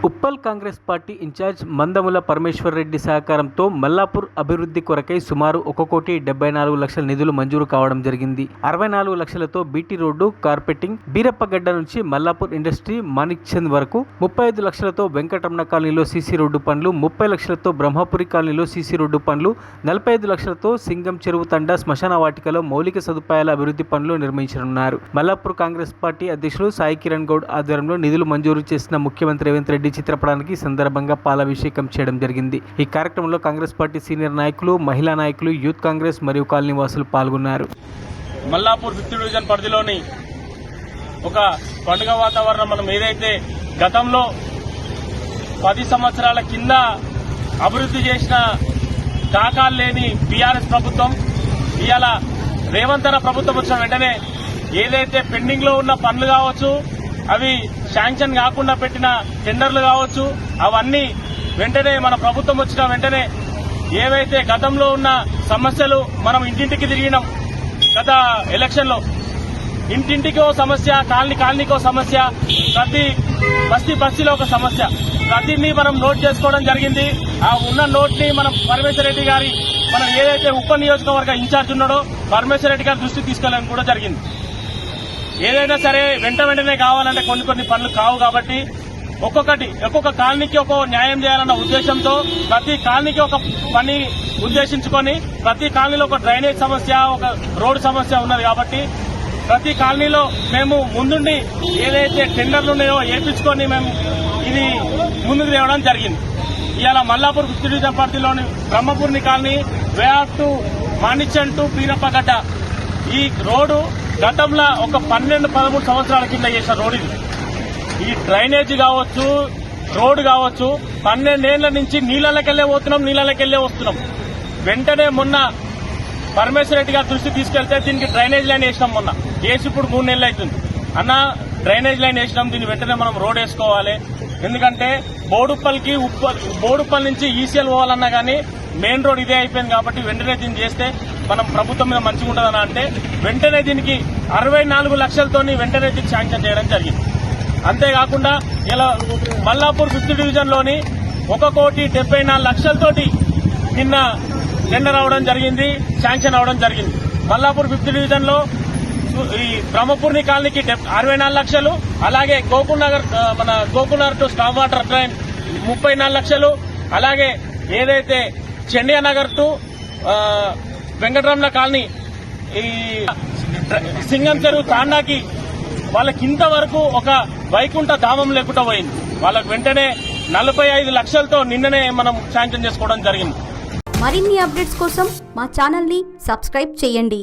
Uppal Congress party incharge Mandamula Parameshwar Reddy సహకారంతో మల్లాపూర్ అభివృద్ధి కొరకై సుమారు 1,74,00,000 నిధులు మంజూరు కావడం జరిగింది. 64 లక్షలతో బీటీ రోడ్డు కార్పెటింగ్, బీరప్పగడ్డ నుంచి మల్లాపూర్ ఇండస్ట్రీ మాణిక్ చంద్ వరకు, 35 లక్షలతో వెంకటరమణ కాలనీలో సీసీ రోడ్డు పనులు, 30 లక్షలతో బ్రహ్మపురి కాలనీలో సీసీ రోడ్డు పనులు, 45 లక్షలతో సింగం చెరువు తండా శ్మశాన వాటికలో మౌలిక సదుపాయాల అభివృద్ధి పనులు నిర్వహించనున్నారు. మల్లాపూర్ కాంగ్రెస్ పార్టీ అధ్యక్షులు సాయి కిరణ్ గౌడ్ ఆధ్వర్యంలో నిధులు మంజూరు చేసిన ముఖ్యమంత్రి రేవంత్ రెడ్డి చిత్రపటానికి సందర్భంగా పాలాభిషేకం చేయడం జరిగింది. ఈ కార్యక్రమంలో కాంగ్రెస్ పార్టీ సీనియర్ నాయకులు, మహిళా నాయకులు, యూత్ కాంగ్రెస్ మరియు కాలనీ వాసులు పాల్గొన్నారు. మల్లాపూర్ 5th డివిజన్ పరిధిలోని ఒక పండుగ వాతావరణం మనం ఏదైతే గతంలో 10 సంవత్సరాల కింద అభివృద్ధి చేసిన దాఖలు లేని బీఆర్ఎస్ ప్రభుత్వం ఇవాళ రేవంత్ అన్న ప్రభుత్వం వచ్చిన వెంటనే ఏదైతే పెండింగ్ లో ఉన్న పనులు కావచ్చు, అవి శాంక్షన్ కాకుండా పెట్టిన టెండర్లు కావచ్చు, అవన్నీ వెంటనే మన ప్రభుత్వం వచ్చిన వెంటనే ఏవైతే గతంలో ఉన్న సమస్యలు మనం ఇంటింటికి తిరిగినాం. గత ఎలక్షన్ లో ఇంటింటికో సమస్య, కాలనీకో సమస్య, ప్రతి బస్తీలో ఒక సమస్య, ప్రతిని మనం నోట్ చేసుకోవడం జరిగింది. ఆ ఉన్న నోట్ ని మనం పరమేశ్వర్ రెడ్డి గారి మనం ఏదైతే ఉప నియోజకవర్గ ఇన్ఛార్జ్ ఉన్నాడో పరమేశ్వర్ రెడ్డి గారి దృష్టికి తీసుకెళ్లడం కూడా జరిగింది. ఏదైనా సరే వెంటనే కావాలంటే కొన్ని పనులు కావు కాబట్టి ఒక్కొక్క కాలనీకి ఒక న్యాయం చేయాలన్న ఉద్దేశంతో ప్రతి కాలనీకి ఒక పని ఉద్దేశించుకొని ప్రతి కాలనీలో ఒక డ్రైనేజ్ సమస్య, ఒక రోడ్డు సమస్య ఉన్నది కాబట్టి ప్రతి కాలనీలో మేము ముందుండి ఏదైతే టెండర్లు ఉన్నాయో ఏపించుకొని మేము ఇది ముందుకు తేవడం జరిగింది. ఇవాళ మల్లాపూర్ 5th డివిజన్ పరిధిలోని బ్రహ్మపురి కాలనీ, వేఆర్ టు మాణిక్ చంద్ టు బీరప్పగడ్డ ఈ రోడ్డు గతంలో ఒక 12-13 సంవత్సరాల కింద చేసిన రోడ్ ఇది. ఈ డ్రైనేజ్ కావచ్చు, రోడ్డు కావచ్చు, 12 ఏళ్ల నుంచి నీళ్లకెళ్లే వస్తున్నాం. వెంటనే మొన్న పరమేశ్వర్ రెడ్డి గారి దృష్టి తీసుకెళ్తే దీనికి డ్రైనేజ్ లైన్ వేసినాం. మొన్న వేసి ఇప్పుడు 3 నెలలు అవుతుంది. అన్న డ్రైనేజ్ లైన్ వేసినాం, దీన్ని వెంటనే మనం రోడ్ వేసుకోవాలి. ఎందుకంటే బోడుప్పల్ నుంచి ఈసీఎల్ పోవాలన్నా కానీ మెయిన్ రోడ్ ఇదే అయిపోయింది కాబట్టి వెంటనే దీన్ని చేస్తే మనం ప్రభుత్వం మీద మంచిగా ఉంటుందని అంటే వెంటనే దీనికి 64 లక్షలతో వెంటనే దీనికి శాంక్షన్ చేయడం జరిగింది. అంతేకాకుండా ఇలా మల్లాపూర్ 5th డివిజన్ లోని 1,74,00,000తోటి నిన్న టెండర్ అవడం జరిగింది, శాంక్షన్ అవడం జరిగింది. మల్లాపూర్ 5th డివిజన్ లో ఈ బ్రహ్మపురి కాలనీకి 64 లక్షలు, అలాగే Gokul Nagar to stop water train 34 లక్షలు, అలాగే ఏదైతే చెండియా నగర్ టు వెంకటరమణ కాలనీ ఈ సింగం చెరువు తాండాకి వాళ్ళకి ఇంతవరకు ఒక వైకుంఠ ధామం లేకుండా పోయింది. వాళ్ళకు వెంటనే 45 లక్షలతో నిన్ననే మనం శాంక్షన్ చేసుకోవడం జరిగింది. మరిన్ని అప్డేట్స్ కోసం మా ఛానల్ ని సబ్స్క్రైబ్ చేయండి.